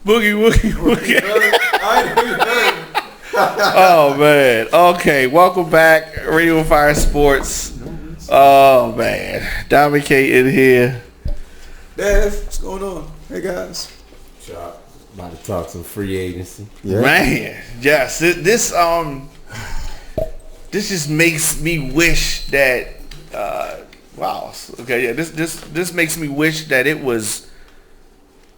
Boogie Woogie. Oh man. Okay, welcome back, RadioOnFire Sports. Oh man, Dominic K in here. Dev, what's going on? Hey guys. Chop. About to talk some free agency. Yeah. Man, yes. This just makes me wish that. Wow. Okay. Yeah. This makes me wish that it was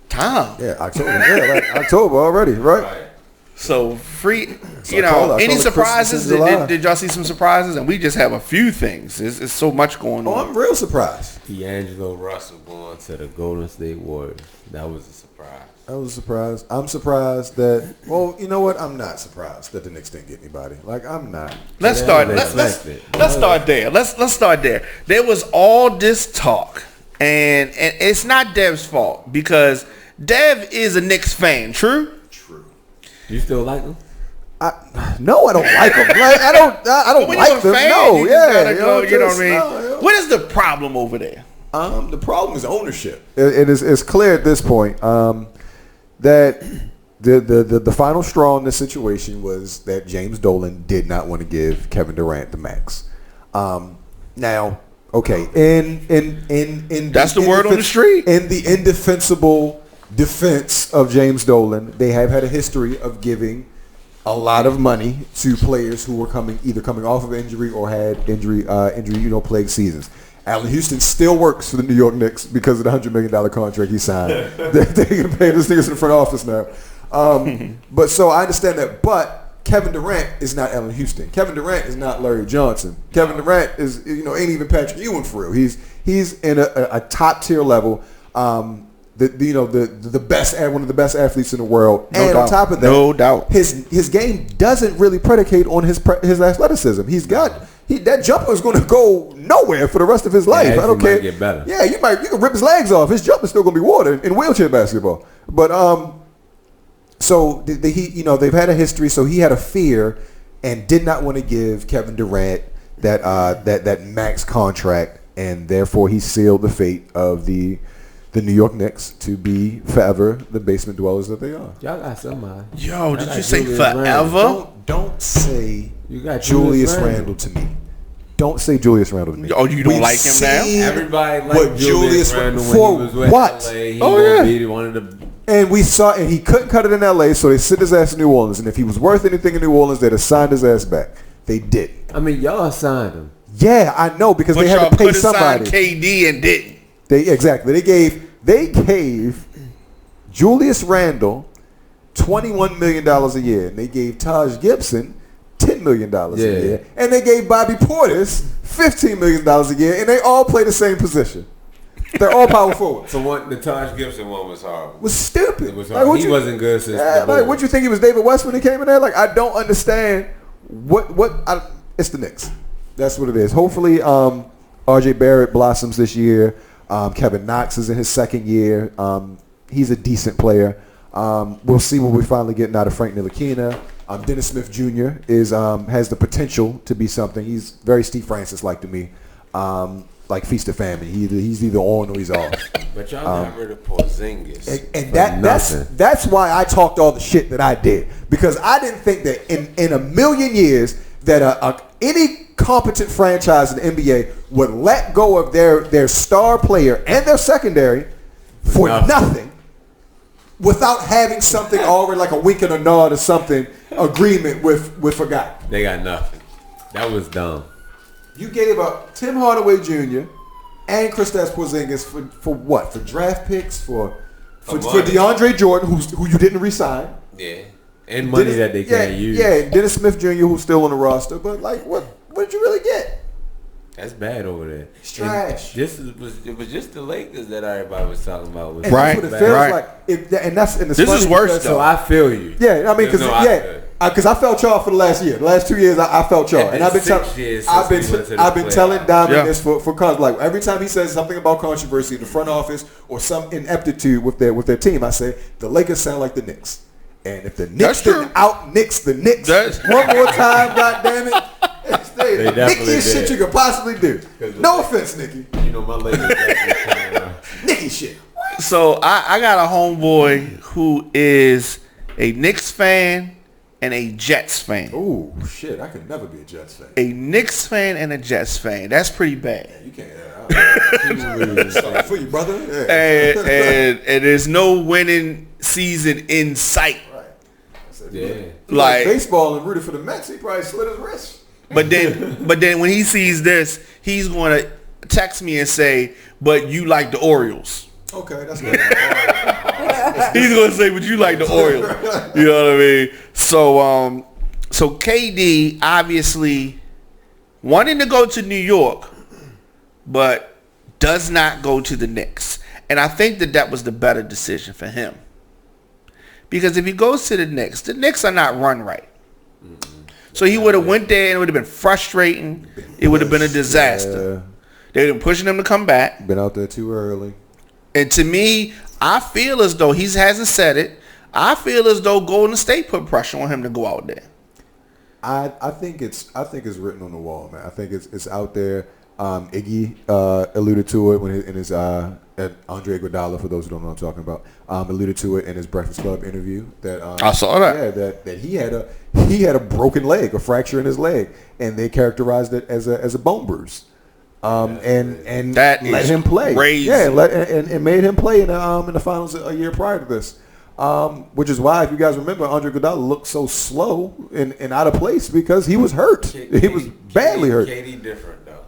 time. Yeah, October. Yeah, like October already, right? So free. So any surprises? Did y'all see some surprises? And we just have a few things. It's so much going on. Oh, I'm real surprised. D'Angelo Russell going to the Golden State Warriors. That was a surprise. I was surprised. I'm surprised that. Well, you know what? I'm not surprised that the Knicks didn't get anybody. Like I'm not. Let's start there. Let's start there. There was all this talk, and it's not Dev's fault because Dev is a Knicks fan. True. You still like them? No, I don't like them. Like, I don't like them. Fan, no, you yeah, you know what I mean. No, what is the problem over there? The problem is ownership. It's clear at this point that the final straw in this situation was that James Dolan did not want to give Kevin Durant the max. Now, okay, in that's the word on the street. In the indefensible defense of James Dolan, they have had a history of giving a lot of money to players who were either coming off of injury or had injury plagued seasons. Allen Houston still works for the New York Knicks because of the $100 million contract he signed. They're going to pay this niggas in the front office now. But so I understand that. But Kevin Durant is not Allen Houston. Kevin Durant is not Larry Johnson. Kevin Durant is ain't even Patrick Ewing for real. He's in a top tier level. The best, one of the best athletes in the world, and on top of that, no doubt, his game doesn't really predicate on his athleticism. That jumper is going to go nowhere for the rest of his life. I don't care. Get better. Yeah, you can rip his legs off. His jumper's still going to be water in wheelchair basketball. But so they've had a history. So he had a fear and did not want to give Kevin Durant that max contract, and therefore he sealed the fate of the New York Knicks to be forever the basement dwellers that they are. Y'all got somebody. Yo, did you say forever? Don't say you got Julius Randle to me. Don't say Julius Randle to me. Oh, you don't like him now? Everybody liked Julius Randle when he was with what? LA. He one of the. And we saw, and he couldn't cut it in LA, so they sent his ass to New Orleans. And if he was worth anything in New Orleans, they'd have signed his ass back. They didn't. I mean, y'all signed him. Yeah, I know because they had to pay somebody. KD and didn't. They gave Julius Randle $21 million a year, and they gave Taj Gibson $10 million a year, and they gave Bobby Portis $15 million a year, and they all play the same position. They're all power forwards. So the Taj Gibson one was horrible. Was stupid. It was horrible. Like, he wasn't good since. What you think he was David West when he came in there? Like I don't understand it's the Knicks. That's what it is. Hopefully, R.J. Barrett blossoms this year. Kevin Knox is in his second year. He's a decent player. We'll see what we finally get out of Frank Ntilikina. Dennis Smith Jr. has the potential to be something. He's very Steve Francis-like to me, like Feast of Famine. He's either on or he's off. But y'all got rid of Porzingis. And that's why I talked all the shit that I did. Because I didn't think that in a million years that any competent franchise in the NBA would let go of their star player and their secondary for nothing without having something already like a wink and a nod or something agreement with a guy. They got nothing. That was dumb. You gave up Tim Hardaway Jr. and Kristaps Porzingis for what? For draft picks? For DeAndre Jordan, who you didn't re-sign. Yeah. And money that they can't use. Yeah, Dennis Smith Jr., who's still on the roster. But, like, what did you really get? That's bad over there. It's trash. It was just the Lakers that everybody was talking about. And right. That's what it feels like. This is worse, though. So I feel you. Yeah, I mean, because I felt y'all for the last year. The last 2 years, I felt y'all. And I've been telling Diamond this for cause. Like, every time he says something about controversy in the front office or some ineptitude with their team, I say, the Lakers sound like the Knicks. And if the Knicks didn't out-Knicks the Knicks one more time, goddammit, it's the Nickiest shit you could possibly do. No offense, Nicky. You know, my Lakers Nicky shit. So I got a homeboy who is a Knicks fan and a Jets fan. Oh shit! I could never be a Jets fan. A Knicks fan and a Jets fan. That's pretty bad. You can't. Sorry for you, brother. Yeah. And there's no winning season in sight. Right. Yeah. Like baseball and rooted for the Mets, he probably slit his wrist. But then when he sees this, he's going to text me and say, "But you like the Orioles." Okay, that's good. He's going to say, "But you like the Orioles." You know what I mean? So KD obviously wanting to go to New York, but does not go to the Knicks. And I think that was the better decision for him. Because if he goes to the Knicks are not run right. So he would have went there and it would have been frustrating. It would have been a disaster. They'd been pushing him to come back. Been out there too early. And to me, I feel as though he hasn't said it. I feel as though Golden State put pressure on him to go out there. I think it's written on the wall, man. I think it's out there. Iggy alluded to it in his Andre Iguodala, for those who don't know what I'm talking about, alluded to it in his Breakfast Club interview that I saw that. Yeah, that he had a broken leg, a fracture in his leg, and they characterized it as a bone bruise. And that let him play. Crazy. Yeah, and made him play in the finals a year prior to this. Which is why, if you guys remember, Andre Iguodala looked so slow and out of place because he was hurt. He was badly hurt. KD different though.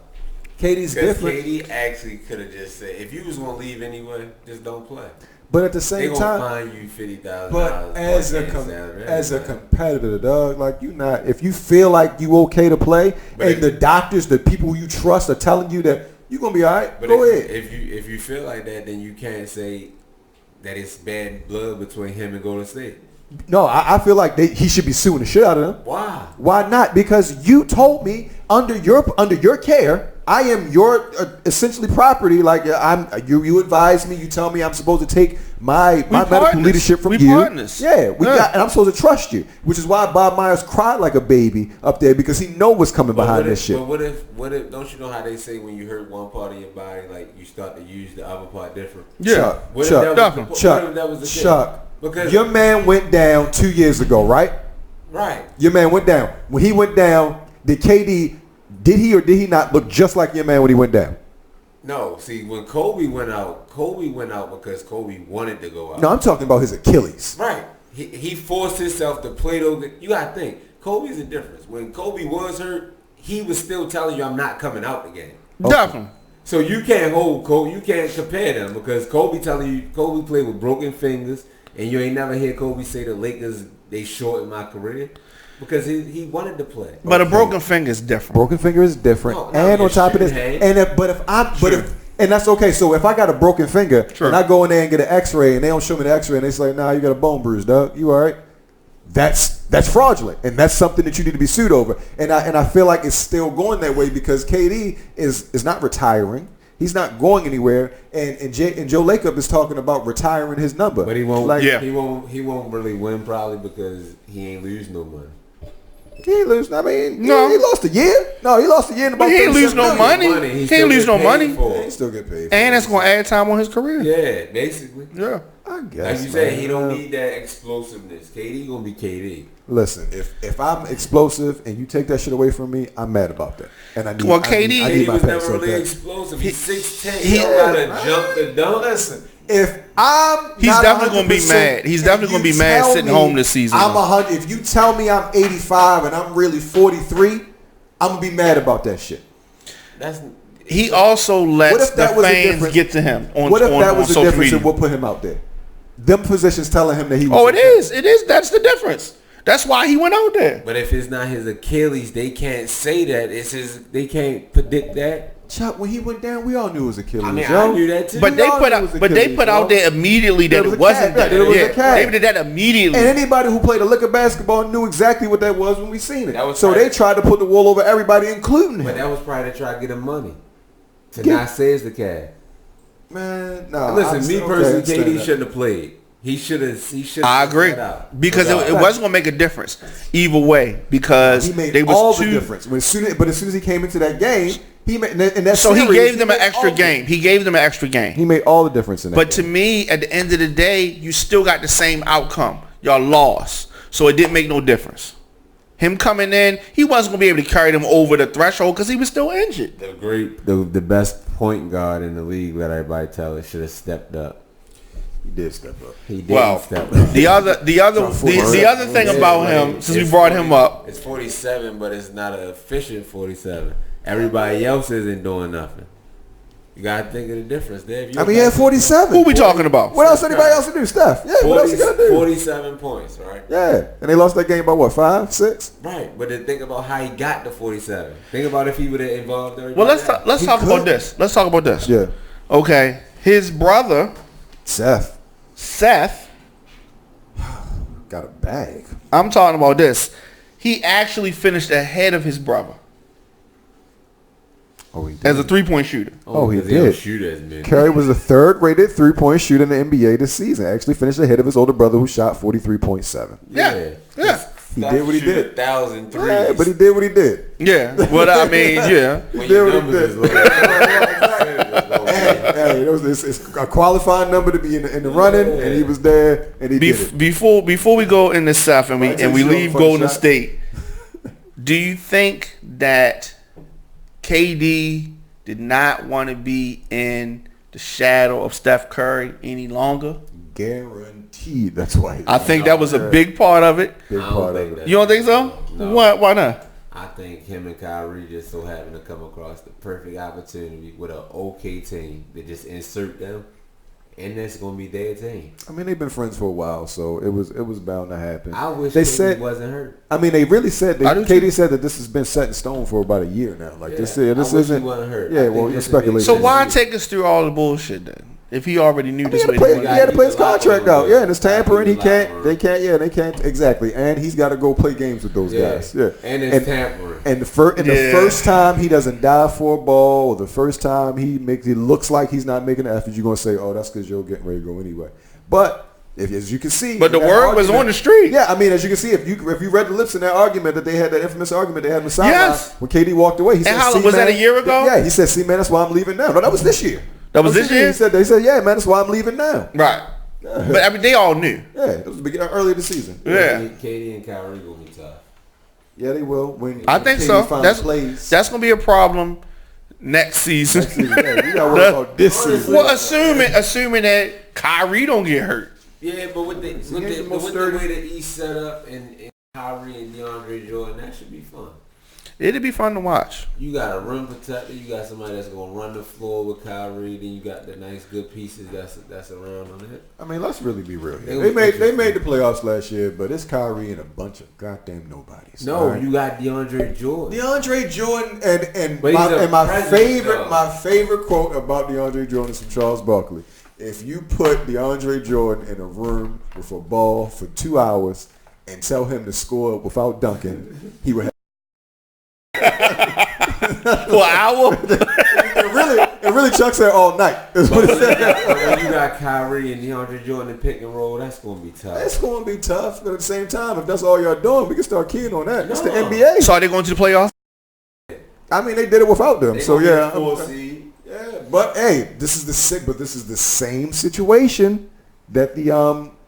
KD's different. KD actually could have just said, if you was gonna leave anyway, just don't play. But at the same they time, gonna fine you $50,000. but as a competitor, dog, like you not. If you feel like you okay to play, but and the doctors, the people you trust, are telling you that you're gonna be all right, but go ahead. If you feel like that, then you can't say that it's bad blood between him and Golden State. No, I feel like he should be suing the shit out of them. Why? Why not? Because you told me under your care, I am your essentially property. Like you advise me. You tell me I'm supposed to take my medical leadership from you. Partners. Yeah, and I'm supposed to trust you. Which is why Bob Myers cried like a baby up there because he know what's coming behind this shit. But what if? Don't you know how they say when you hurt one part of your body, like you start to use the other part different? Yeah, Chuck. Because your man went down 2 years ago, right? Right. Your man went down. When he went down, did he or did he not look just like your man when he went down? No. See, when Kobe went out because Kobe wanted to go out. No, I'm talking about his Achilles. Right. He forced himself to play those. You got to think. Kobe's a difference. When Kobe was hurt, he was still telling you, I'm not coming out the game. Okay. Definitely. So you can't hold Kobe. You can't compare them because Kobe played with broken fingers. And you ain't never hear Kobe say the Lakers, they shortened my career. Because he wanted to play. But a broken finger is different. Broken finger is different. No, and on top of this, and that's okay. So if I got a broken finger and I go in there and get an X-ray and they don't show me the X-ray and they say, nah, you got a bone bruise, dog. You all right? That's fraudulent, and that's something that you need to be sued over. And I feel like it's still going that way because KD is not retiring. He's not going anywhere, and Joe Lacob is talking about retiring his number. But he won't. Like, yeah. He won't really win probably because he ain't lose no money. He ain't lose. I mean, no, he lost a year. No, he lost a year in about. But he ain't lose no money. He ain't lose no money. He still get paid. And that's gonna add time on his career. Yeah, basically. Yeah, I guess. Like you said, he don't need that explosiveness. KD gonna be KD. Listen, if I'm explosive and you take that shit away from me, I'm mad about that. And I need. Well, KD, he was never really explosive. He's 6'10". He don't gotta jump the dunk. Listen, if he's definitely gonna be mad. He's definitely gonna be mad sitting home this season. I'm 100. If you tell me I'm 85 and I'm really 43, I'm gonna be mad about that shit. He also lets the fans get to him on social media. What if that was the difference in what put him out there? Them positions telling him that he was. Oh, it is. That's the difference. That's why he went out there. But if it's not his Achilles, they can't say that. It's his. They can't predict that. Chuck, when he went down, we all knew it was Achilles. I mean, I knew that too. But they put out there immediately that it wasn't that. It was a calf. They did that immediately. And anybody who played a lick of basketball knew exactly what that was when we seen it. So they tried to put the wool over everybody, including him. But that was probably to try to get him money. To not say it's the calf. Man, no. Listen, me personally, KD shouldn't have played. He should have. I agree because it wasn't gonna make a difference either way because he made they was all the difference. But as soon as he came into that game, He made in that So series, he gave them an made extra all game. He gave them an extra game. He made all the difference in that. But to game. me, at the end of the day, you still got the same outcome. Y'all lost. So it didn't make no difference. Him coming in, he wasn't going to be able to carry them over the threshold because he was still injured. The best point guard in the league, let everybody tell it, should have stepped up. He did step up. He did step up. The other thing about him, since we brought him up, it's 47, but it's not an efficient 47. Everybody else isn't doing nothing. You gotta think of the difference there. He had 47. who we talking about? What else anybody else to do? Steph. Yeah, 40, what else you gotta do? 47 points, right? Yeah, and they lost that game by what, 5, 6? Right, but then think about how he got to 47. Think about if he would have involved everybody. Well, let's talk about this. Let's talk about this. Yeah. Okay, his brother Seth got a bag. I'm talking about this. He actually finished ahead of his brother Oh, he did. as a 3-point shooter. Oh, he because don't did. shoot as many. Curry was the third-rated 3-point shooter in the NBA this season. Actually finished ahead of his older brother, who shot 43.7. Yeah. He did what he did. 1,000 threes. Yeah, but he did what he did. Yeah. Well, I mean, yeah. When did your what he numbers did. is low. Hey, it's a qualifying number to be in the running, and he was there, and he did it. Before we go into Seth and we leave Golden shot. State, do you think that KD did not want to be in the shadow of Steph Curry any longer? Guaranteed. That's why. I think that was a big part of it. Big part of it. You don't think so? No. Why not? I think him and Kyrie just so happened to come across the perfect opportunity with an okay team to just insert them, and that's gonna be their team. I mean, they've been friends for a while, so it was bound to happen. I wish they KD said wasn't hurt. I mean, they really said I do KD said that this has been set in stone for about a year now. Like this isn't. He wasn't hurt. Yeah, well, you're speculating. So why take us through all the bullshit then? If he already knew this way, He had to play his contract out. Yeah, and it's tampering. They They can't exactly. And he's got to go play games with those guys. Yeah, and it's tampering. And the first time he doesn't dive for a ball, or the first time he looks like he's not making an effort, you're gonna say, "Oh, that's because you're getting ready to go anyway." But as you can see, but the word was on the street. Yeah, I mean, as you can see, if you read the lips in that argument that they had, that infamous argument they had in the sideline Yes. when KD walked away, he said, how was that a year ago? Yeah, he said, "See, man, that's why I'm leaving now." No, that was this year. That was this year? They said, "Yeah, man, that's why I'm leaving now." Right. But I mean, they all knew. Yeah, it was the beginning, early this season. Yeah. KD and Kyrie gonna be tough. Yeah, they will. When I think KD so. finally plays. That's gonna be a problem next season. Yeah, we gotta worry about this season. Well, assuming that Kyrie don't get hurt. Yeah, but with the way the East set up and Kyrie and DeAndre Jordan, that should be fun. It'd be fun to watch. You got a rim protector. You got somebody that's gonna run the floor with Kyrie. Then you got the nice good pieces that's around on it. I mean, let's really be real. They made the playoffs last year, but it's Kyrie and a bunch of goddamn nobodies. No, right? you got DeAndre Jordan. DeAndre Jordan and But my president, favorite quote about DeAndre Jordan is from Charles Barkley. If you put DeAndre Jordan in a room with a ball for 2 hours and tell him to score without dunking, he would have. For an hour? It really chucks there all night. Is what it said. When you got Kyrie and DeAndre Jordan in pick and roll, that's gonna be tough. It's going to be tough, but at the same time, if that's all y'all doing, we can start keying on that. It's the NBA. So are they going to the playoffs? I mean, they did it without them. So yeah, Yeah, but hey, this is the same situation that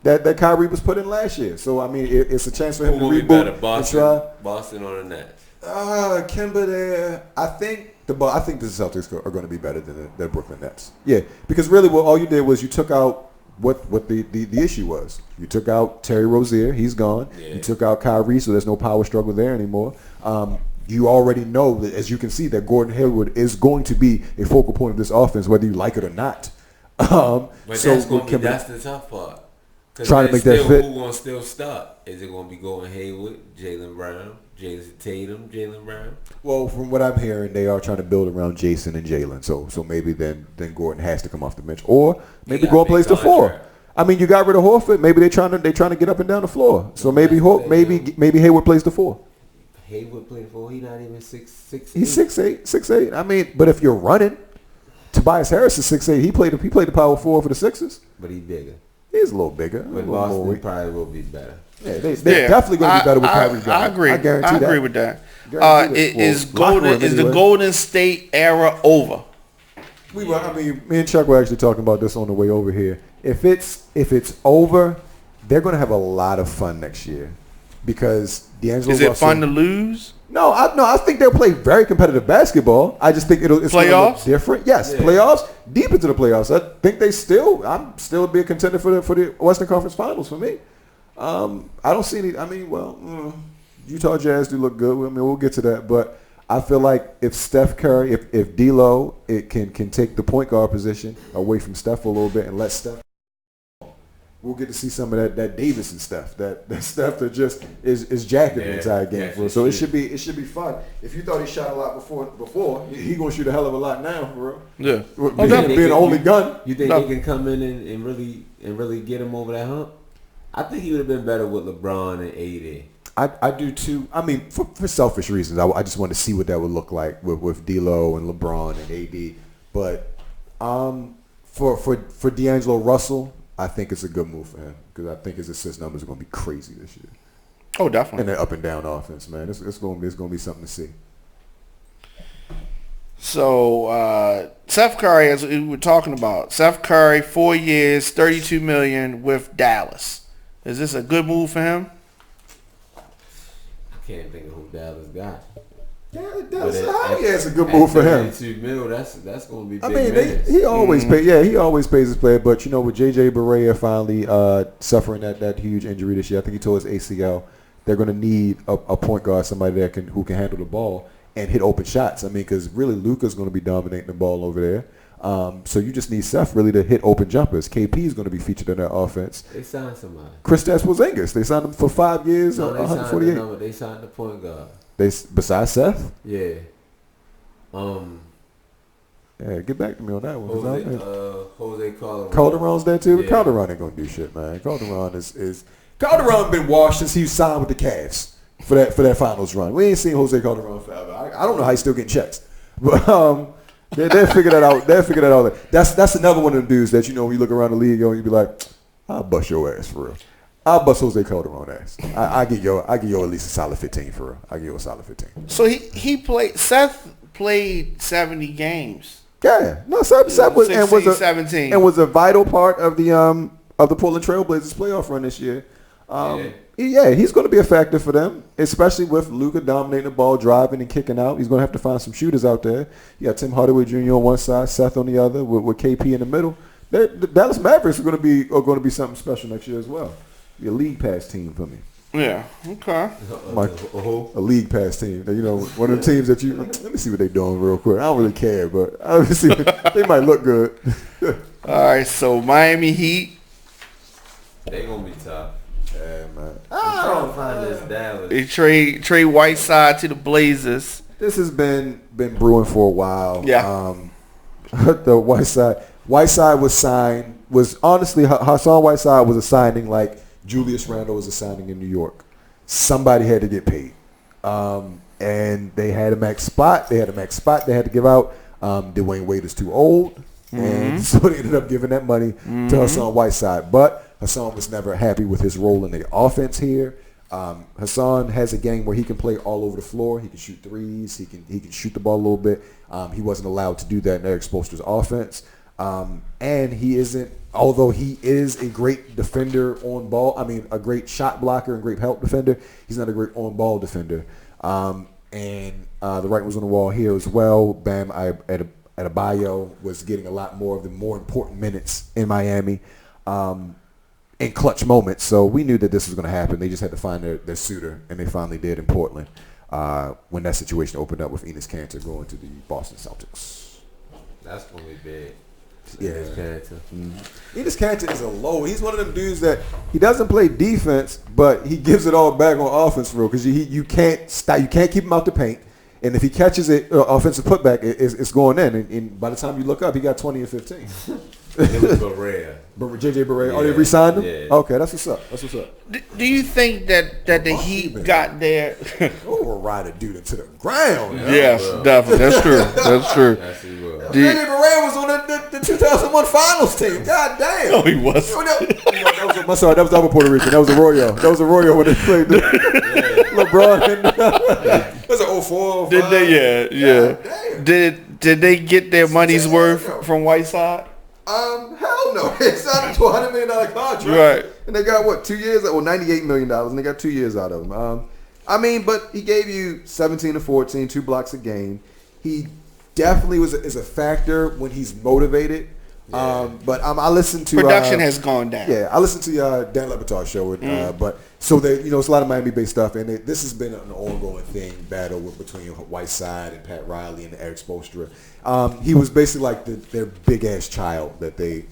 that Kyrie was put in last year. So I mean, it's a chance for him to reboot and try. Boston or the Nets? Kemba there. I think the Celtics are going to be better than the Brooklyn Nets. Yeah, because really, all you did was you took out what the issue was. You took out Terry Rozier. He's gone. Yeah. You took out Kyrie, so there's no power struggle there anymore. You already know that, as you can see, that Gordon Hayward is going to be a focal point of this offense, whether you like it or not. But that's the tough part. Trying to make that fit. Who's going to still start? Is it going to be Gordon Hayward, Jaylen Brown, Jason Tatum, Jaylen Brown? Well, from what I'm hearing, they are trying to build around Jason and Jaylen. So maybe then Gordon has to come off the bench, or maybe Gordon plays the 4. I mean, you got rid of Horford. Maybe they're trying to get up and down the floor. So maybe Hayward plays the 4. Hayward played 4. He's not even 6'8". He's 6'8". I mean, but if you're running, Tobias Harris is 6'8". He played the power 4 for the Sixers. But he's bigger. He's a little bigger. But Boston probably will be better. Yeah, they're definitely going to be better with Kyrie. I agree. I guarantee that. I agree with that. Is the Golden State era over? Me and Chuck were actually talking about this on the way over here. If it's over, they're going to have a lot of fun next year because D'Angelo Is it fun to lose? No, I think they'll play very competitive basketball. I just think it's going to look different. Yes, playoffs, deep into the playoffs. I think I'm still be a contender for the Western Conference Finals for me. I don't see any. Utah Jazz do look good. We'll get to that, but I feel like if Steph Curry, if D'Lo, it can take the point guard position away from Steph for a little bit and let Steph. We'll get to see some of that Davidson stuff, that stuff that just is jacking the entire game. So it should be fun. If you thought he shot a lot before he gonna shoot a hell of a lot now, for real. Yeah, being the only gun. You think they can come in and really get him over that hump? I think he would have been better with LeBron and AD. I do too. I mean, for selfish reasons, I just want to see what that would look like with D'Lo and LeBron and AD. But for D'Angelo Russell, I think it's a good move for him because I think his assist numbers are going to be crazy this year. Oh, definitely. And that up and down offense, man, it's going to be something to see. So Steph Curry, as we were talking about, Steph Curry, 4 years, $32 million with Dallas. Is this a good move for him? I can't think of who Dallas got. It's a good move for him. $32 million, that's going to be big minutes. He always he always pays his player. But with JJ Barea finally suffering that huge injury this year, I think he tore his ACL. They're going to need a point guard, somebody who can handle the ball and hit open shots. Because really Luka's going to be dominating the ball over there. So you just need Steph really to hit open jumpers. KP is going to be featured in that offense. They signed somebody. Kristaps Porzingis. They signed him for 5 years. No, they 148. signed they signed the point guard. Besides Seth? Yeah. Yeah, get back to me on that one. Jose Calderon. Calderon's there too? Yeah. Calderon ain't gonna do shit, man. Calderon been washed since he signed with the Cavs for that finals run. We ain't seen Jose Calderon forever. I don't know how he's still getting checks. But they'll figure that out. That's another one of them dudes that when you look around the league, you be like, I'll bust your ass for real. I'll bust Jose Calderon ass. I give you at least a solid 15 for real. I give you a solid 15. So Seth played 70 games. Yeah, no, Seth was 17 and was a vital part of the Portland Trailblazers playoff run this year. He's going to be a factor for them, especially with Luka dominating the ball, driving and kicking out. He's going to have to find some shooters out there. You got Tim Hardaway Jr. on one side, Seth on the other, with KP in the middle. The Dallas Mavericks are going to be something special next year as well. Be a league pass team for me. Yeah. Okay. A league pass team. One of the teams that let me see what they're doing real quick. I don't really care, but I see they might look good. All right. So Miami Heat. They gonna be tough. Yeah, man. I'm trying to find this Dallas. They trade Whiteside to the Blazers. This has been brewing for a while. Yeah. The Whiteside was signed. Hassan Whiteside was a signing like Julius Randle was a signing in New York. Somebody had to get paid. And they had a max spot. They had to give out. Dwayne Wade is too old. And so they ended up giving that money to Hassan Whiteside. But Hassan was never happy with his role in the offense here. Hassan has a game where he can play all over the floor. He can shoot threes. He can shoot the ball a little bit. He wasn't allowed to do that in Eric Spoelstra's offense. And he isn't, although he is a great defender on ball, a great shot blocker and great help defender, he's not a great on-ball defender. And the writing was on the wall here as well. Bam Adebayo was getting a lot more of the more important minutes in Miami in clutch moments. So we knew that this was going to happen. They just had to find their suitor, and they finally did in Portland when that situation opened up with Enes Kanter going to the Boston Celtics. That's going to be big. Yeah, Enes Kanter. Enes Kanter is a low. He's one of them dudes that he doesn't play defense, but he gives it all back on offense, bro. Because you can't stop, you can't keep him out the paint, and if he catches it, offensive putback, it's going in. And by the time you look up, he got 20 and 15. It was Barea. JJ Barea. Yeah. Oh, they re-signed him? Yeah. Okay, that's what's up. Do you think that the Heat got there? We'll ride a dude into the ground. Yes, definitely. That's true. That's true. Yes, he will. Randy Moran was on the 2001 Finals team. God damn. No, he wasn't. That was the other Puerto Rican. That was Arroyo. That was Arroyo when they played LeBron. And, that was an 04. Did they? Yeah. Damn. Did they get their money's worth from Whiteside? Hell no. They signed him to a $100 million contract. Right. And they got what, 2 years? Well, $98 million, and they got 2 years out of him. But he gave you 17 to 14, 2 blocks a game. He definitely is a factor when he's motivated. Yeah. But I listened to production has gone down. Yeah, I listened to Dan Le Batard's show. But so they, it's a lot of Miami-based stuff, and this has been an ongoing battle between Whiteside and Pat Riley and Eric Spoelstra. He was basically like their big ass child that they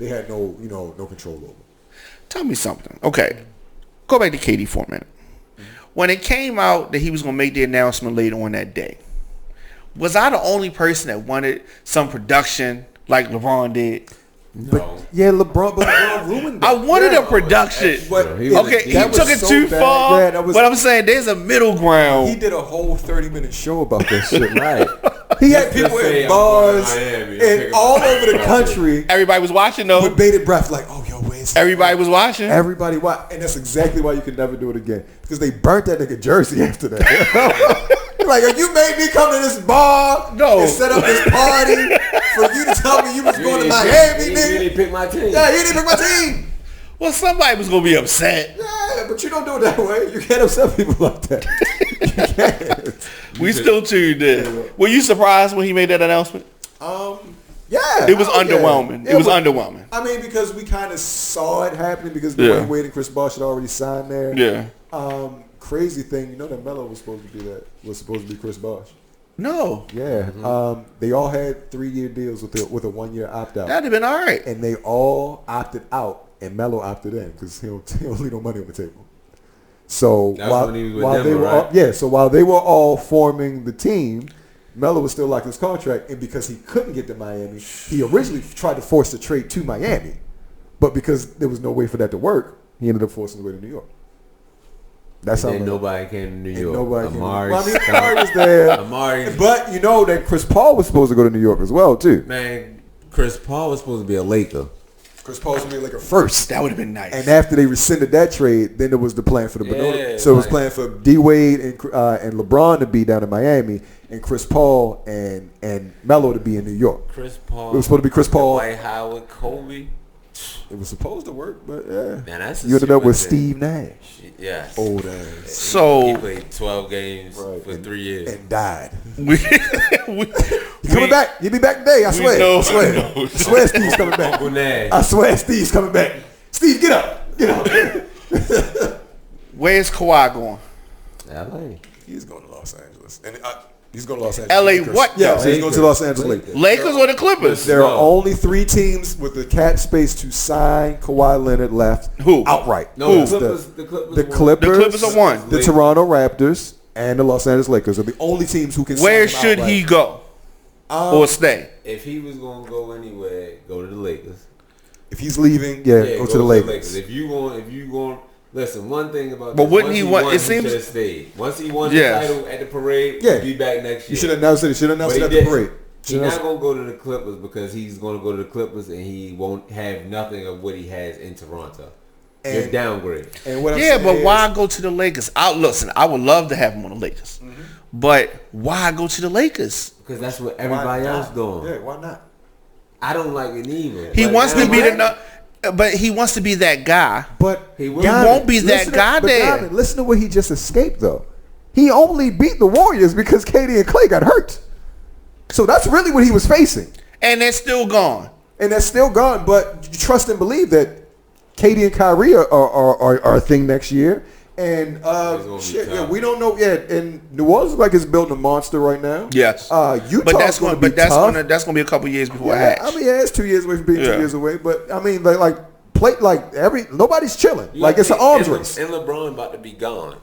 had no control over. Tell me something. Okay, go back to KD for a minute. When it came out that he was going to make the announcement later on that day, was I the only person that wanted some production like LeBron did? No. But LeBron ruined that. I wanted a production. But he took it too far. Yeah, but I'm saying there's a middle ground. He did a whole 30-minute show about that shit, right? He had people in bars and all over the country. Everybody was watching though. With bated breath, like, oh, yo, where's everybody was watching. Everybody watched. And that's exactly why you could never do it again. Because they burnt that nigga jersey after that. Like, you made me come to this bar and set up this party for you to tell me you was going to Miami, nigga. You didn't pick my team. Yeah, you didn't pick my team. Well, somebody was going to be upset. Yeah, but you don't do it that way. You can't upset people like that. You can't. We still tuned in. Were you surprised when he made that announcement? Yeah. It was underwhelming. Yeah, it was underwhelming. I mean, because we kind of saw it happening because Dwayne Wade and Chris Bosh had already signed there. Yeah. Crazy thing, that Melo was supposed to be was supposed to be Chris Bosh. No. Yeah. Mm-hmm. They all had 3-year deals with a 1-year opt-out. That'd have been all right. And they all opted out, and Melo opted in because he don't leave no money on the table. So while they were all forming the team, Melo was still locking his contract, and because he couldn't get to Miami, he originally tried to force the trade to Miami, but because there was no way for that to work, he ended up forcing the way to New York. That's how nobody came to New York. Amari was there. But that Chris Paul was supposed to go to New York as well too. Man, Chris Paul was supposed to be a Laker. Chris Paul was going to be a Laker first. That would have been nice. And after they rescinded that trade, then there was the plan for the Bonota. So it was planned for D Wade and LeBron to be down in Miami, and Chris Paul and Melo to be in New York. Chris Paul. It was supposed to be Chris Paul. Dwight Howard, Kobe. It was supposed to work, but yeah. Man, you ended up with Steve Nash. Yeah. Old ass. So he played 12 games for 3 years. And died. He's coming back. He'll be back today, I swear. I swear Steve's coming back. I swear Steve's coming back. Steve, get up. Get up. Where's Kawhi going? LA. He's going to Los Angeles. And he's going to Los Angeles. LA Lakers. what? Yeah, so he's going to Los Angeles Lakers or the Clippers? There are only 3 teams with the cap space to sign Kawhi Leonard left. Who? Outright. No, the Clippers are one. The Toronto Raptors and the Los Angeles Lakers are the only teams who can sign him Where should he go? Or stay? If he was going to go anywhere, go to the Lakers. If he's leaving, go to the Lakers. If you going listen, one thing about but wouldn't he want? It seems to stay. Once he won the title at the parade, he'll be back next year. You should announce it. Should announce it at the parade. He's not gonna go to the Clippers because he's gonna go to the Clippers and he won't have nothing of what he has in Toronto. You're downgrade. But why go to the Lakers? Listen, I would love to have him on the Lakers, but why go to the Lakers? Because that's what everybody else doing. Yeah, why not? I don't like it either. He wants to be but he wants to be that guy. But he won't be that guy there. Listen to what he just escaped, though. He only beat the Warriors because KD and Klay got hurt. So that's really what he was facing. And they're still gone. But you trust and believe that KD and Kyrie are a thing next year. And we don't know yet. And New Orleans is building a monster right now. Yes. Utah's that's going to be a couple years before Hatch. I mean, it's 2 years away from being 2 years away. But I mean, nobody's chilling. It's an arms race. And LeBron about to be gone.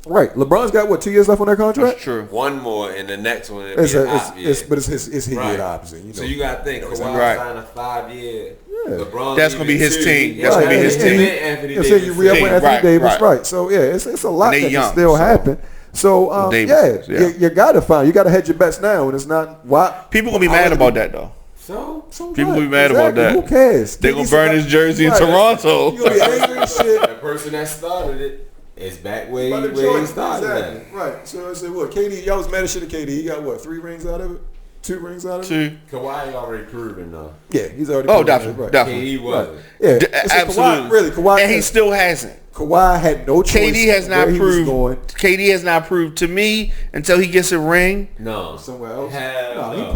Right. LeBron's got 2 years left on that contract? That's true. One more, and the next one it's his opposite. So you got to think, Kawhi signed a 5-year. LeBron that's gonna be his team. That's gonna be his team. You re-up with Anthony Davis, right? So it's a lot that can still happen. So Davis, you gotta hedge your bets now, and it's not why people gonna be mad about that though. So People gonna be mad about that. Who cares? They gonna burn his jersey in Toronto. You gonna be angry and shit. The person that started it is back where he started at. Right. So I said, what? KD, y'all was mad as shit at KD. He got what? 3 rings out of it? 2 rings out of it? 2. Kawhi already proven though. Yeah, he's already. Oh, proven definitely, it, right. definitely. KD wasn't. Yeah, Absolutely. Kawhi, and he still hasn't. Kawhi had no choice. KD has not where he was proved. going. KD has not proved to me until he gets a ring. No. Somewhere else.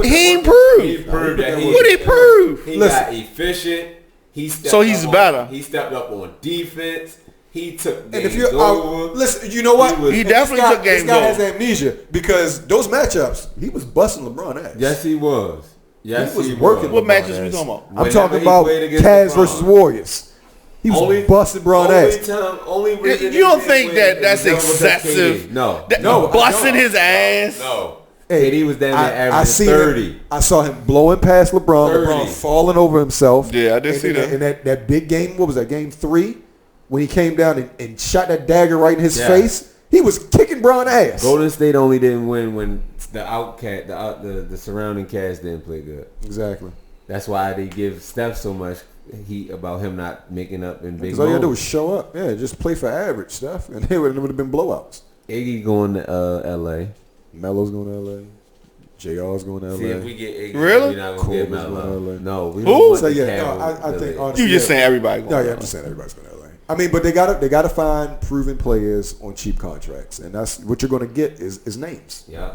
He ain't proved. He proved that What he prove? He got efficient. He's better. He stepped up on defense. He took games And if you're over. listen, you know what? He definitely took games over. This guy has over. amnesia because those matchups, he was busting LeBron ass. Yes, he was. Yes, he was he working. What LeBron matches we ass. talking about? I'm talking about Cavs versus Warriors. He was busting LeBron ass. Only reason You don't think that's excessive? No. Busting his ass. No. Hey, KD was down there averaging 30. I saw him blowing past LeBron. 30. LeBron falling over himself. Yeah, I did see that. And that big game, what was that, game 3? When he came down and shot that dagger right in his face, he was kicking Bron ass. Golden State only didn't win when the surrounding cast didn't play good. Exactly. That's why they give Steph so much heat about him not making up in big Because all you moments. had to do was show up. Yeah, just play for average stuff, and it would have been blowouts. Iggy going to L.A. Melo's going to L.A. JR's going to L.A. See, if we get Iggy, Really? we're not going to get Cole's Melo. going to LA. No, we Who? don't want So the yeah, Cavs I to think LA. honestly, You just saying everybody. No, I'm just saying everybody's going to LA. I mean, but they gotta find proven players on cheap contracts, and that's what you're going to get is names. Yeah.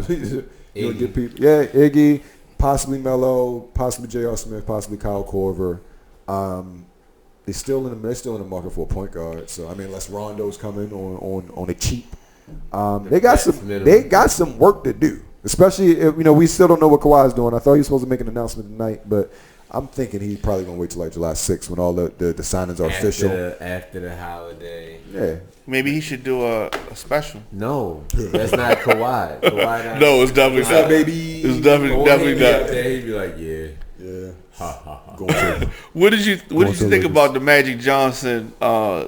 You'll get people. Yeah, Iggy, possibly Melo, possibly J.R. Smith, possibly Kyle Korver. They're still in the market for a point guard. So I mean, unless Rondo's coming on a cheap, they got some work to do. Especially if, we still don't know what Kawhi's doing. I thought he was supposed to make an announcement tonight, but I'm thinking he's probably gonna wait till like July 6th when all the signings are official. After the holiday. Yeah. Maybe he should do a special. No, that's not Kawhi. No, it's definitely not. Baby. It's definitely not. He'd be like, Yeah. ha ha ha. Going to. What did you think Lakers. about the Magic Johnson? I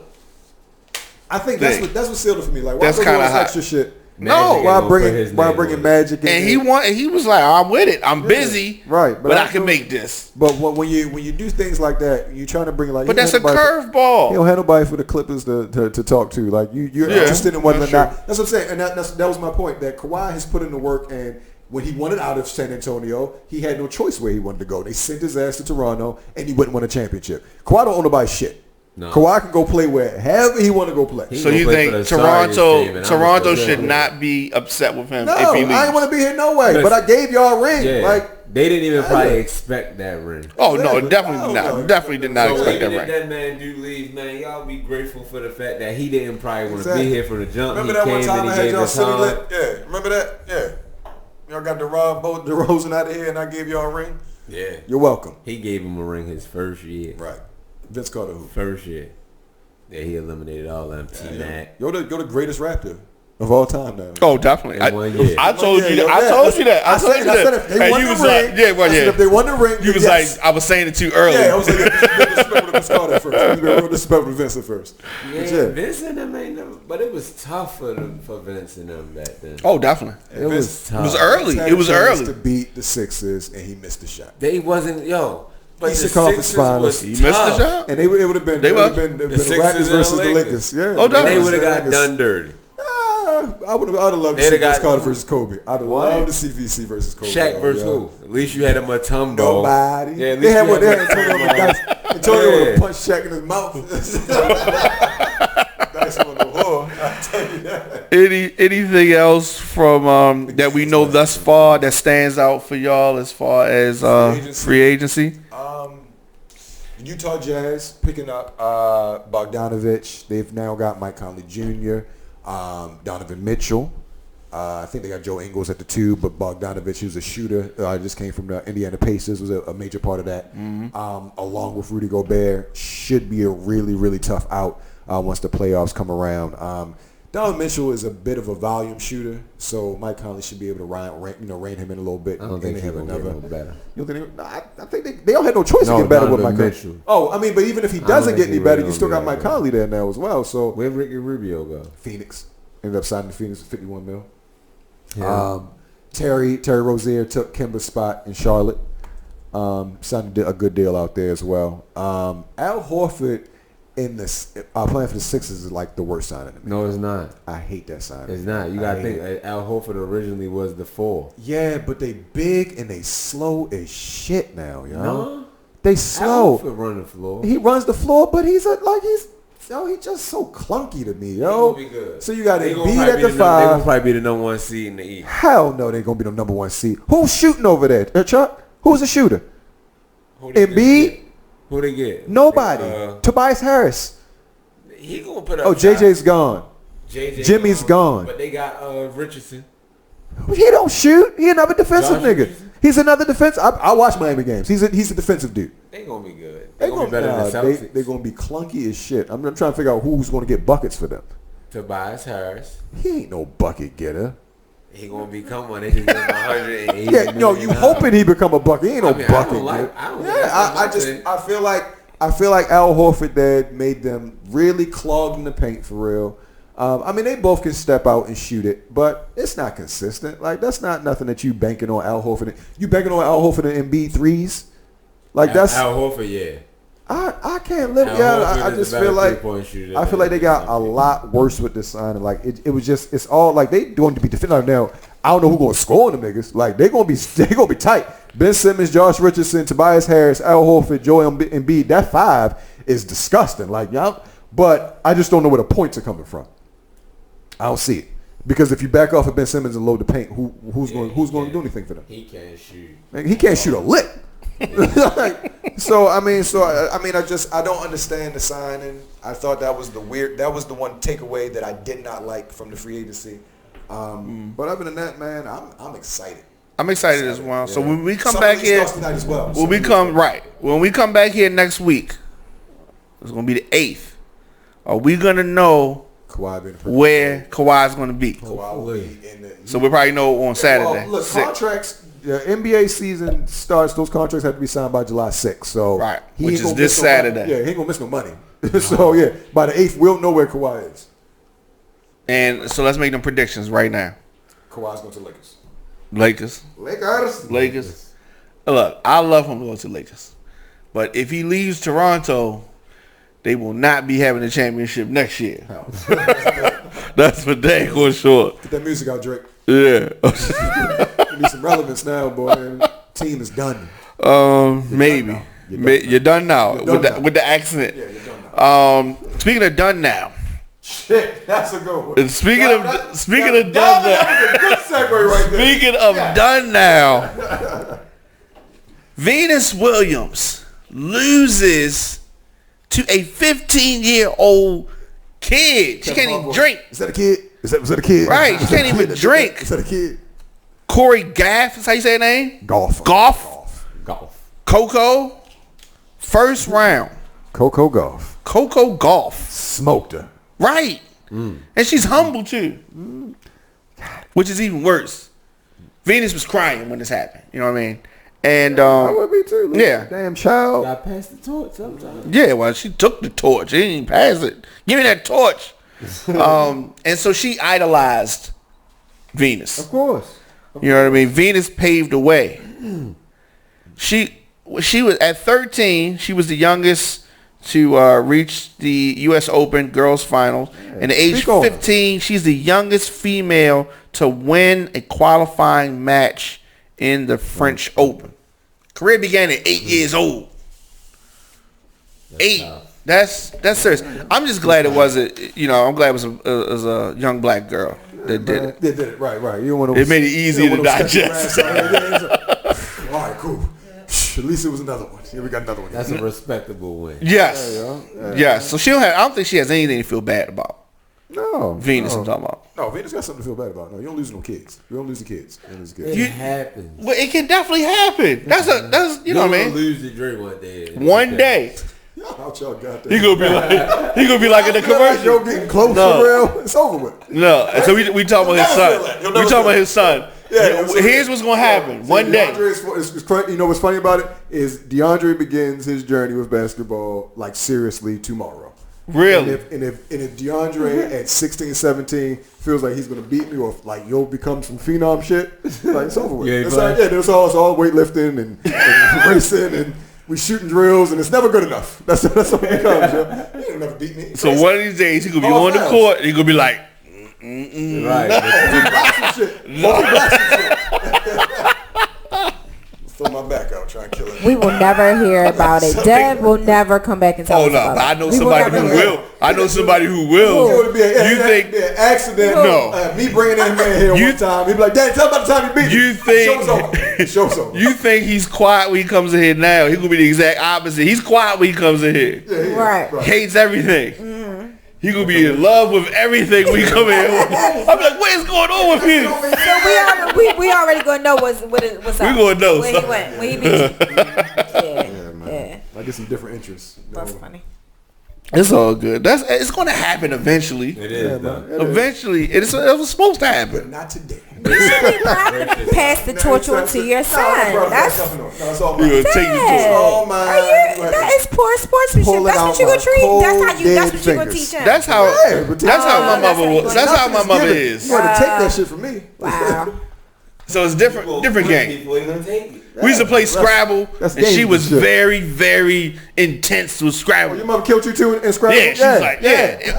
think that's what sealed it for me. Like, why That's bring kinda all this hot. extra shit? No, why bringing Magic in? And he was like, I'm with it. I'm busy. Right, but I can make this. But when you do things like that, you're trying to bring like. But that's a You curveball. don't have nobody for the Clippers to talk to. Like you're interested in whether or not. That's what I'm saying, and that was my point. That Kawhi has put in the work, and when he wanted out of San Antonio, he had no choice where he wanted to go. They sent his ass to Toronto, and he wouldn't win a championship. Kawhi don't own nobody's shit. No. Kawhi can go play wherever he want to go play. So you think Toronto should not be upset with him if he leaves? I ain't want to be here no way. But I gave y'all a ring. Yeah. Like they didn't even probably expect that ring. Oh no, definitely not. Definitely did not expect that ring. ring. If that man do leave, man, y'all be grateful for the fact that he didn't probably want to be here from the jump. Remember he that came one time and I he had gave y'all us sitting time. lit? Yeah, remember that? Yeah. Y'all got DeRozan out of here, and I gave y'all a ring. Yeah, you're welcome. He gave him a ring his first year. Right. Vince Carter who? First year. Yeah, he eliminated all them. T-Mac. You're the greatest Raptor of all time now. Oh, definitely. I told you that. I told you that. I said if they won the ring, if they won the ring, you was like, I was saying it too early. Yeah, I was like, disrespectful to Vince Carter first. You been real disrespectful to Vincent first. Yeah, Vince and them ain't never, but it was tough for Vince and them back then. Oh, definitely. It was tough. It was early. It was early to beat the Sixers, and he missed the shot. They wasn't But Eastern Conference Finals. He missed the shot, and it would have been the Raptors versus the Lakers. Yeah, they would have got done dirty. I would have loved to see Vince Carter versus Kobe. I'd have loved to see VC versus Kobe. Shaq versus who? At least you had a Mutombo. Nobody. Yeah, they had Antonio would have punched Shaq in his mouth. That's on the whore. I tell you that. Anything else from that we know thus far that stands out for y'all as far as free agency? Utah Jazz picking up Bogdanovich. They've now got Mike Conley Jr., Donovan Mitchell. I think they got Joe Ingles at the 2, but Bogdanovich, who's a shooter, just came from the Indiana Pacers, was a major part of that. Along with Rudy Gobert, should be a really, really tough out once the playoffs come around. Donovan Mitchell is a bit of a volume shooter, so Mike Conley should be able to rein him in a little bit. I don't think he'll get no better. You don't think I think they don't have no choice to get better with Mike Conley. Oh, I mean, but even if he doesn't get any better, you still got Mike Conley there now as well. So where Ricky Rubio go? Phoenix. ended up signing the Phoenix for $51 million. Yeah. Terry Rozier took Kemba's spot in Charlotte. Signed a good deal out there as well. Al Horford in this playing for the Sixers is like the worst signing to me. No, it's not. I hate that signing. It's not. You gotta think Al Horford originally was the 4. Yeah, but they big and they slow as shit now, yo. No, They Al slow. Horford run the floor. He runs the floor, but he's just so clunky to me, yo. He gonna be good. So you got They Embiid gonna at the They gonna 5. probably be the number 1 seed in the East. Hell no, they ain't gonna be the number 1 seed. Who's shooting over there, Chuck? Who's the shooter? Who they Embiid? get? Who they get? Nobody. Tobias Harris. He gonna put up. Oh, JJ's gone. Jimmy's gone. But they got Richardson. He don't shoot. He another defensive Josh nigga. Richardson? He's another defense. I watch Miami games. He's a defensive dude. They gonna be good. They gonna be better than the Celtics. They're gonna be clunky as shit. I'm trying to figure out who's gonna get buckets for them. Tobias Harris. He ain't no bucket getter. He gonna become one. They just give him 180. Yeah, no, you hoping he become a bucket. He ain't no bucket getter. I feel like Al Horford there made them really clogged in the paint for real. I mean, they both can step out and shoot it, but it's not consistent. Like, that's not nothing that you banking on Al Horford. You banking on Al Horford and Embiid threes? Like, that's Al Horford, yeah. I can't live. I just feel like they got a lot worse with this signing. Like, it was just, it's all like they going to be defending now. I don't know who's going to score on the niggas. Like, they gonna be tight. Ben Simmons, Josh Richardson, Tobias Harris, Al Horford, Joel Embiid. That 5 is disgusting. Like, y'all, but I just don't know where the points are coming from. I don't see it because if you back off of Ben Simmons and load the paint, who's going to do anything for them? He can't shoot. Man, he can't shoot a lick. I don't understand the signing. I thought that was the one takeaway that I did not like from the free agency. But other than that, man, I'm excited. I'm excited as well. Yeah. So when we come back here, when we come back here next week, it's gonna be the 8th. Are we gonna know where Kawhi's gonna be? So we'll probably know on Saturday. Well, look, contracts. The NBA season starts. Those contracts have to be signed by July 6th. So right, which is this Saturday. Yeah, he ain't gonna miss no money. So yeah, by the 8th, we'll know where Kawhi is. And so let's make them predictions right now. Kawhi's going to Lakers. Lakers. Look, I love him to go to Lakers, but if he leaves Toronto, they will not be having the championship next year. That's for dang for sure. Get that music out, Drake. Yeah. You need some relevance now, boy. Team is done. Maybe. You're done now with the accent. Yeah, you're done now. Speaking of done now. Shit, that's a good one. Speaking of done now. That was a good segue right there. Speaking of done now. Venus Williams loses to a 15-year-old kid. She can't even drink. Is that a kid? Was that a kid? Right. She can't even drink. Is that a kid? Corey Gaff is how you say her name? Golf. Coco. First round. Coco Golf. Smoked her. Right. And she's humble too. Which is even worse. Venus was crying when this happened. You know what I mean? And I would be too. Yeah. Damn child. Got pass the torch sometimes. Yeah, well, she took the torch. She didn't even pass it. Give me that torch. And so she idolized Venus. Of course. You know what I mean? Venus paved the way. She was at 13. She was the youngest to reach the U.S. Open girls finals. And at age 15, she's the youngest female to win a qualifying match in the French Open. Career began at 8 years old. That's serious. I'm just glad it wasn't. I'm glad it was a young black girl that did it. They did it right. You don't want to. It made it easy to digest. All right, cool. At least it was another one. Yeah, we got another one. That's a respectable win. Yes. Yeah. Yes. So she don't have. I don't think she has anything to feel bad about. No. Venus, I'm talking about. No, Venus got something to feel bad about. No, you don't lose no kids. You don't lose the kids. It happens. Well, it can definitely happen. That's you know what I mean. Lose the drink one day. One day. Y'all got that. He gonna be like in the commercial. You're getting close for real. It's over with. No. And so we talking about his son. We talking about his son. Yeah, here's what's gonna happen. One day. You know what's funny about it is DeAndre begins his journey with basketball like seriously tomorrow. Really? And if DeAndre at 16, 17 feels like he's gonna beat me, or if like you'll become some phenom shit, like it's over with. It's all weightlifting and racing and we shooting drills, and it's never good enough. That's what it becomes. Yo. He ain't never beat me. So one of these days he gonna be on the court and he gonna be like, Right. Throw my back out, try and kill it. We will never hear about it. Dev will never come back and tell us about but I it. know somebody who will. I know somebody who will. It would be You think an accident? No. Me bringing that man here one time. He'd be like, "Dad, tell about the time you beat me." You think Show's over. You think he's quiet when he comes in here now? He gonna be the exact opposite. He's quiet when he comes in here. Yeah, Right. Hates everything. He gonna be in love with everything when he come in. I'm like, what is going on with you? So we already gonna know what's up. We gonna know where he something. went. When he beat you. Yeah. I get some different interests. That's funny. It's all good. It's gonna happen eventually. It is, though. Eventually, it was supposed to But happen. not today. You should pass the torch on to your son. That's all You mine. gonna take this to all mine. that is poor sportsmanship. Pull it That's out what you gonna my treat. That's how cold, you. That's dead what you gonna fingers. teach him. That's how. Yeah, but That's how my that's mother how was. you That's how my mother You is. gotta take that shit from me. Wow. So it's different game. People ain't gonna take it. We used to play Scrabble, that's and she was dangerous shit. very, very intense with Scrabble. Your mother killed you too in Scrabble? Yeah, she's like,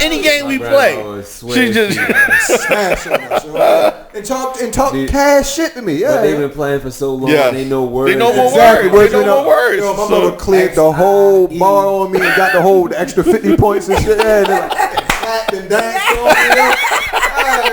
any game we play, she just. Smash on that shit. And talk cash shit to me. Yeah, But they've been playing for so long, Yeah. they know words. They know more exactly. words. They know more words. Yo, my So- mother cleared the whole bar on me and got the whole extra 50 points and shit. Yeah, and then clapped and danced on me.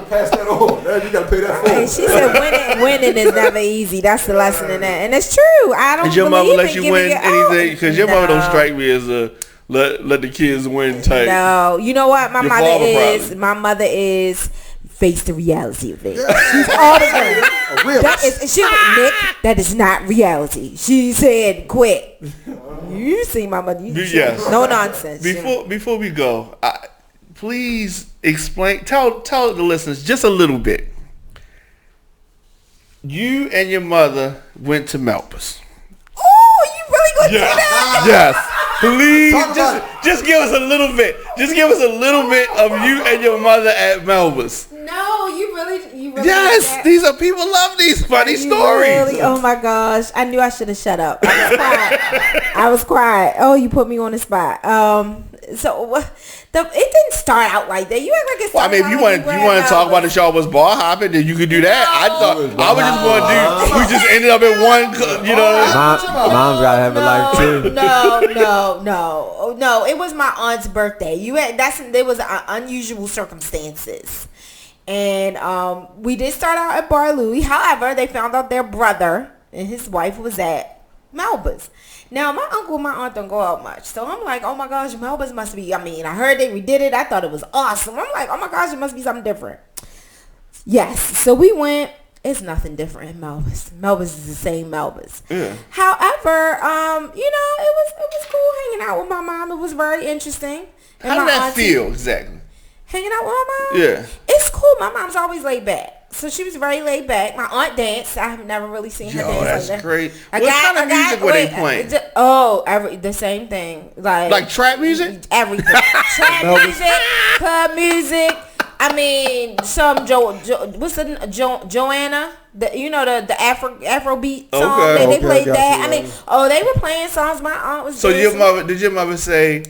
Pass that on. You gotta pay that Hey, for. she said winning is never easy. That's the lesson in that, and it's true. I don't. Did your mother believe let in you giving win it- anything? Because your mother don't No. strike me as a let the kids win type. No, you know what? My Your mother father is. probably. My mother is. Face the reality of it. She's always going. That is. She Nick. That is not reality. She said, "Quit." You see, my mother. Yes. No nonsense. Before we go, please explain. Tell the listeners just a little bit. You and your mother went to Melba's. Oh, you really gonna do that? Yes. Please, Talk about just give us a little bit. Just give us a little bit of you and your mother at Melba's. No, you really. Yes, these are people love these funny stories. Really? Oh my gosh! I knew I should have shut up. I was quiet. Oh, you put me on the spot. So it didn't start out like that. You act like it's. Well, I mean, if you want to talk about the show was bar hopping, then you could do that. I thought I was just going to do. We just ended up in one. You know. Mom's gotta have a life too. No. It was my aunt's birthday. There was unusual circumstances. And we did start out at Bar Louie. However, they found out their brother and his wife was at Melba's. Now, my uncle and my aunt don't go out much. So I'm like, oh my gosh, Melba's must be, I heard they redid it. I thought it was awesome. I'm like, oh my gosh, it must be something different. Yes. So we went. It's nothing different in Melba's. Melba's is the same Melba's. Yeah. However, it was cool hanging out with my mom. It was very interesting. And How did my that auntie- feel exactly? Hanging out with my mom? Yeah. It's cool. My mom's always laid back. So she was very laid back. My aunt danced. I have never really seen her Yo, dance that's like that. great. What kind of music were they playing? The same thing. Like trap music? Everything. Trap music, club music. Some Joanna, the Afro beat song. Okay. They played gotcha, that. yeah. They were playing songs. My aunt was. So dancing. did your mother say?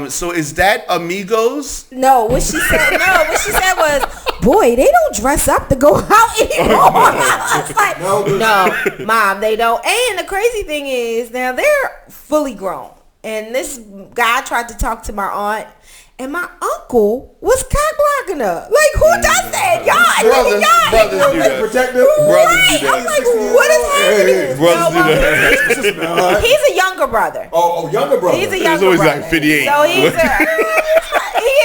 So is that Amigos? No, what she said was, boy, they don't dress up to go out anymore. I was like, no, Mom, they don't. And the crazy thing is, now they're fully grown. And this guy tried to talk to my aunt, and my uncle was cock blocking her. Like, who does that? Y'all Brothers do that. Protective. Brothers do Right. I'm that. like, what is happening? Brothers do that. He's a younger brother. Oh, younger brother. He's a He's younger always brother. like 58. So he is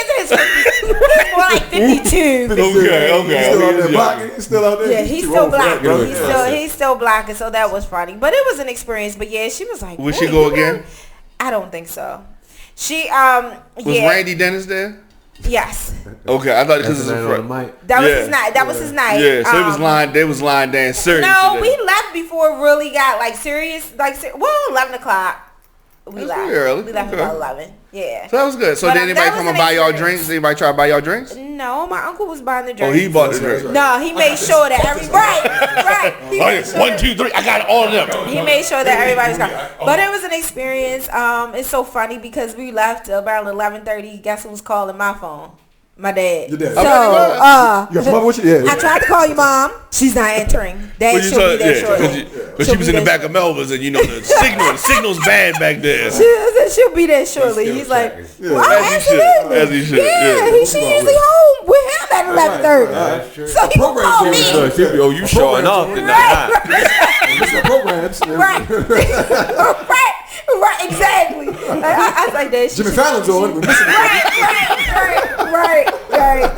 in his 50s. He's more like 52. Okay. He's still out there. Yeah, he's still black. He's still black, and so that was funny. But it was an experience. But yeah, she was like, Would she go again? I don't think so. She Was Randy Dennis there? Yes. Okay, I thought because That's it's the a night on the friend. mic. That was his night. That was his night. Yeah, so they was line dancing. No, we left before it really got serious. 11 o'clock. We That's left. pretty early. We left Okay. about 11. Yeah. So that was good. So But, did anybody that was come and an buy y'all experience. drinks? Anybody try to buy y'all drinks? No, my uncle was buying the Oh, drinks. he bought the drinks. No, he made sure that right. He made sure 1, 2, 3. I got all of them. He made sure that everybody was gone. But it was an experience. It's so funny because we left around 11:30. Guess who was calling my phone? My dad. Your dad. So, You got your mom with you? Yeah. I tried to call your mom. She's not answering. Dad, she'll be there shortly. Because she was in the back of Melva's and the signal's bad back there. She'll be there shortly. He's like, well, As he should. As he should. yeah, she usually home with him at 11:30. So he will call me. Oh, you showing off tonight. It's the programs. Right, exactly. I was like, Dad, Jimmy Fallon's on. We're missing right.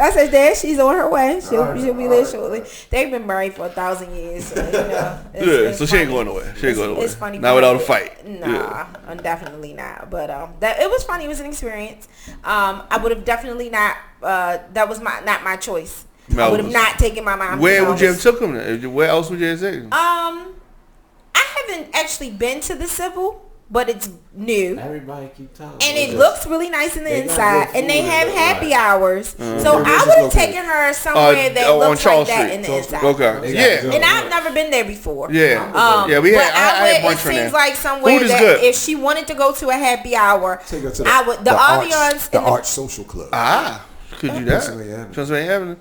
I said, Dad, she's on her way. She'll be there shortly. They've been married for 1,000 years. So, it's so she ain't going nowhere. It's funny. Not without a fight. Nah, definitely not. But it was funny. It was an experience. I would have definitely not. That was not my choice. I would have not taken my mom. Where would you have took him? Where else would you have taken him? I haven't actually been to the Civil, but it's new. Everybody keep talking. And it looks really nice in the inside. And they have happy hours. Mm-hmm. So I would have taken her somewhere that looks like that in the inside. Okay. Yeah. And I've never been there before. Yeah. I had brunch from there. It seems like somewhere Food is that good. if she wanted to go to a happy hour, Take her to I would. The ambiance. the Arch Social Club. Could do that. Pennsylvania Pennsylvania Avenue.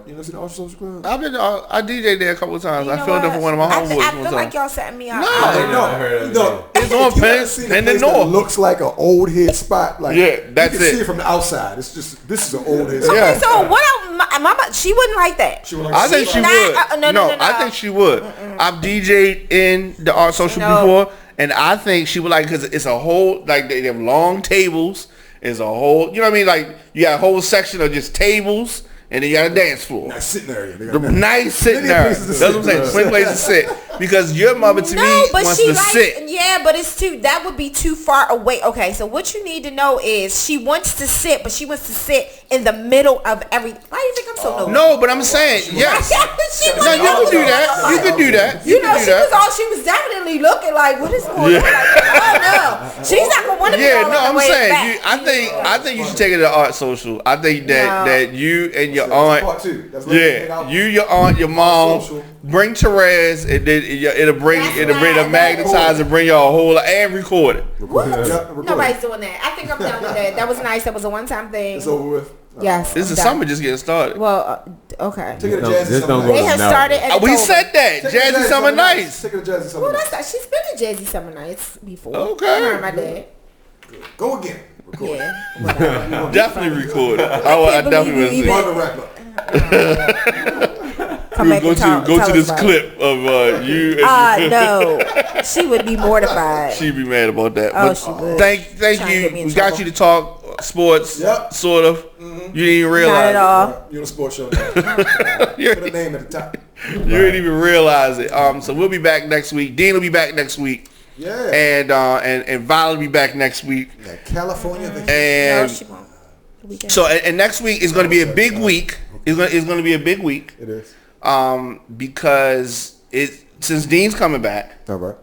You know the Arch Social Club? I DJ'd there a couple of times. You I know filled in what? for one of my homeboys I one feel like time. y'all setting me up. No. It's on Penn and the North. Looks like an old head spot. Like, Yeah, that's you can it. see it from the outside. It's just, this is an old head spot. Yeah. Okay, so what else? Mama, she wouldn't like that. She would like I to think see she it. would. No. I think she would. I've DJ'd in the Art Social No. before, and I think she would like because it's a whole like they have long tables. It's a whole, you know what I mean? Like you got a whole section of just tables, and then you got a dance floor. Nice sitting area. They got The that. nice sitting Plenty of there. places to That's what I'm sit, saying. bro. Plenty places to sit. Because your mother to me wants to sit. Yeah, but it's too. That would be too far away. Okay, so what you need to know is she wants to sit, but she wants to sit in the middle of every. Why do you think I'm so nosy? No, but I'm saying yes. She No, you can do that. You can do that. You know, can do she that. was all. She was definitely looking like, what is going on? Like, oh no, she's not gonna want to be Yeah, all no, the I'm way saying back. I think you should take it to the Art Social. I think that you and your That's part aunt, two. That's later yeah, out. you, your aunt, your mom, Social. bring Therese, and then it'll bring That's the right. magnetizer, bring y'all a whole lot, and record it. Nobody's doing that. I think I'm done with that. That was nice. That was a one-time thing. It's over with. Yes. This I'm is done. summer just getting started. Well, okay. Take it to No, Jazzy this Summer don't go Nights. They have No. started at We October. said that. Take it to Jazzy Summer Nights. Take it to Jazzy Summer Well, Nights. she's been to Jazzy Summer Nights before. Okay. Her and my dad. Go again. Record. Yeah. Whatever. Definitely record it. I can't definitely believe will you see. Run the rapper. Come back Go and tell to us this about it. clip of you. And No. She would be mortified. she'd be mad about that. Oh, But she would. Thank Trying to you. get me in We got trouble. you to talk sports, Yep. sort of. You didn't even realize. Not at all. You're on a sports show now. Put a name at the top. You didn't even realize it. So we'll be back next week. Dean will be back next week. Yeah. And Violet will be back next week. Yeah, California. No, And she won't. The weekend. so and next week is going to be a big week. It's going to be a big week. It is. Because since Dean's coming back, All right.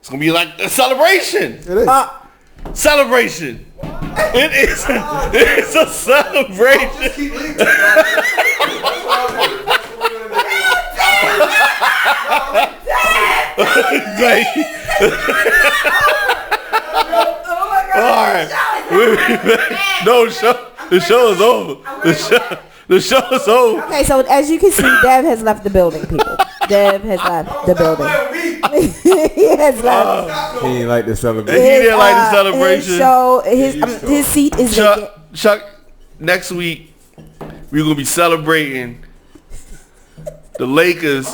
it's going to be like a celebration. It is. Celebration. It is. It's a celebration. Keep leading. Like, all right. No, the show is over. The show is over. Okay, so as you can see, Dev has left the building, people. Dev has left the building. He has left. He ain't like the celebration. He didn't like the celebration. His seat is vacant. Chuck, next week we're gonna be celebrating the Lakers.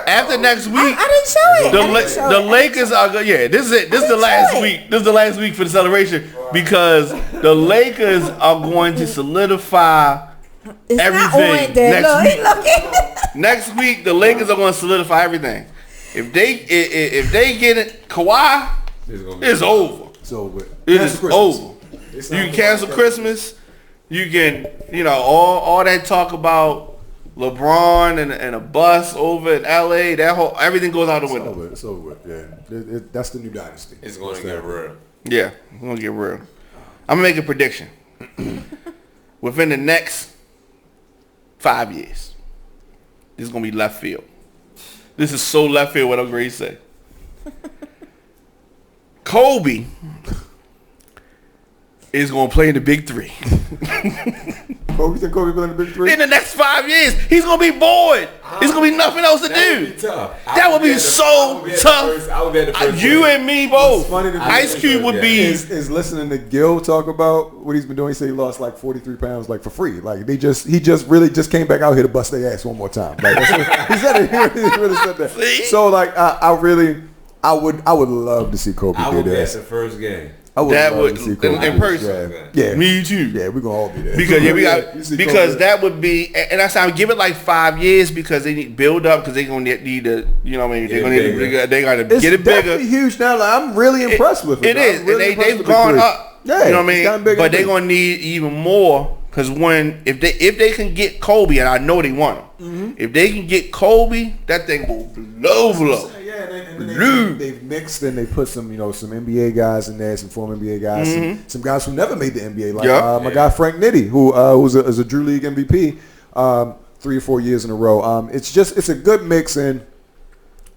After next week, I didn't show it. I didn't show the it. Lakers are going. Yeah, this is it. This is the didn't last show it. week. This is the last week for the celebration because the Lakers are going to solidify It's not everything on there. next Look, week. he looking. Next week. The Lakers are going to solidify everything. If they get it, Kawhi, it's over. It's over with. It Cancel is Christmas. over. It's You not can cancel over. Christmas. You can, all that talk about LeBron and a bus over in LA. Everything goes out the It's window. over with. It's over with. Yeah. That's the new dynasty. It's going to get real. Yeah, we're gonna get real. I'm gonna make a prediction. Within the next 5 years, this is gonna be left field. This is so left field what I'm going to say. Kobe is going to play in the Big Three. Kobe playing the Big Three? In the next 5 years, he's going to be bored. There's going to be nothing else to do. Would be tough. That would be so tough. I would be at the first You one. and me both. funny to me Ice Cube would be. Is listening to Gil talk about what he's been doing. He said he lost like 43 pounds like for free. Like he just really came back out here to bust their ass one more time. Like that's what, he said it. He really said that. See? So like I would love to see Kobe I do would be at this. the first game. I would That love would to see Kobe in do person. this. Yeah. Me too. Yeah, we're gonna all be there. Because You because see Kobe. that would be, and that's how I give it like 5 years because they need build up because they're gonna need to, you know what I mean? They're gonna need to, they gotta It's get it bigger. definitely huge now. Like, I'm really impressed with it. It is, I'm really and impressed they've with the gone three. up. Yeah, you know what it's I gotten mean? bigger But and they're bigger. gonna need even more because if they can get Kobe, and I know they want him, Mm-hmm. if they can get Kobe, that thing will blow. Yeah, and Blue. they've mixed and they put some NBA guys in there, some former NBA guys, some guys who never made the NBA, like Yep. my guy Frank Nitti, who was a Drew League MVP 3 or 4 years in a row. It's a good mix, and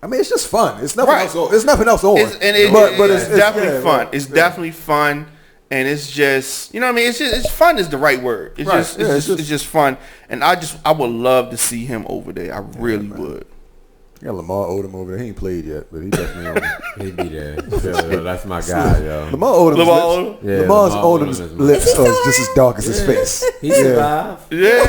I mean it's just fun. It's nothing Right. else. There's nothing else on. It's definitely fun. It's definitely fun, and it's just what I mean. It's fun is the right word. It's Right. just Yeah, it's just fun, and I would love to see him over there. I really would. You got Lamar Odom over there. He ain't played yet, but he definitely on. He'd be there. Yo, that's my guy, yo. Lamar Odom's Lamar lips, Odom? Yeah, Lamar's Lamar Odom Odom's is my lips Is he are still just as dark as his face. He survived. Yeah, right.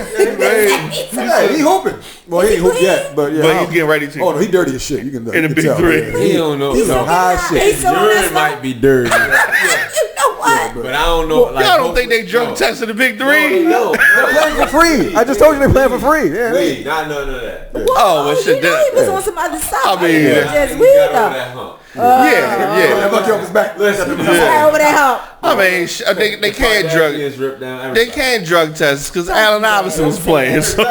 Yeah, he hooping. Well, he ain't hooped yet, but yeah. But he's getting ready to. Oh no, he dirty as shit. You can In the you can Big tell, Three. yeah. He don't know. He's No. some high shit. He's so Urine messed might up. be dirty, You know what? but I don't know. Like, Y'all don't think they drug tested the Big Three? No. They're playing for free. I just told you they playing for free. Yeah. Wait, not none of that. Oh, well, shit. You know he was on some other stuff. I mean, It was yeah. just He weed got over though. that hump. Yeah. That monkey off his back. Listen. Right over that hump. I mean, they can't Kardashians drug. ripped down They everybody. can't drug test because Allen Iverson was playing. So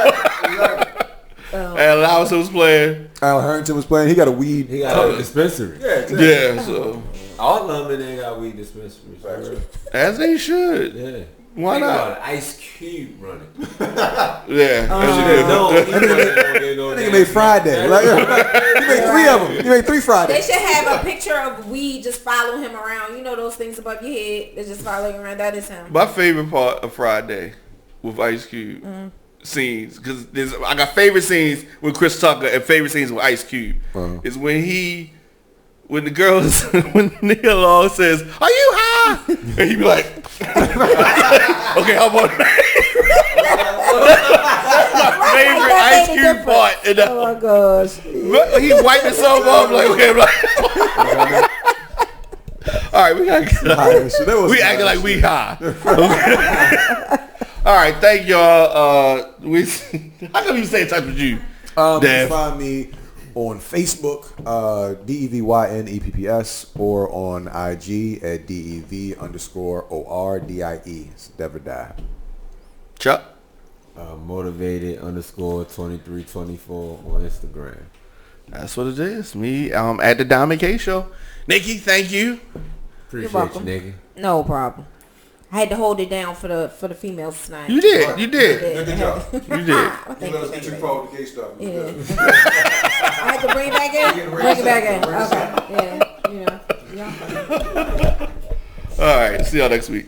Allen Iverson was playing. Al Harrington was playing. He got a weed. He got a dispensary. Yeah. So All of them they got weed dispensaries. as they should. Yeah. Why Think not? about it, Ice Cube running. Yeah. No, That nigga made Friday. Like, he made 3 of them. He made 3 They Fridays. should have a picture of weed just follow him around. You know those things above your head that just follow you around. That is him. My favorite part of Friday with Ice Cube scenes, because I got favorite scenes with Chris Tucker and favorite scenes with Ice Cube is when the girls, when Neil Long says, "Are you high?" and he be like, "Okay, how about that?" That's my favorite that Ice made a Cube difference. part. And Oh my gosh. he wiped himself off like, okay, I'm like, all right, we gotta get out. We acting like we high. Okay. All right, thank y'all. How come you stay in touch with you? You can Dev? find me on Facebook, DEVYNEPPS, or on IG at DEV_ORDIE. It's Never Die. Chuck? Motivated _2324 on Instagram. That's what it is. Me at the Diamond K Show. Nikki, thank you. Appreciate you, welcome. nigga. No problem. I had to hold it down for the females tonight. You did. You did. Good job. You did. Well, thank you, thank you. forward to stuff. Yeah. I had to bring it back in. Bring it back in. Okay. Yeah. Yeah. All right. See y'all next week.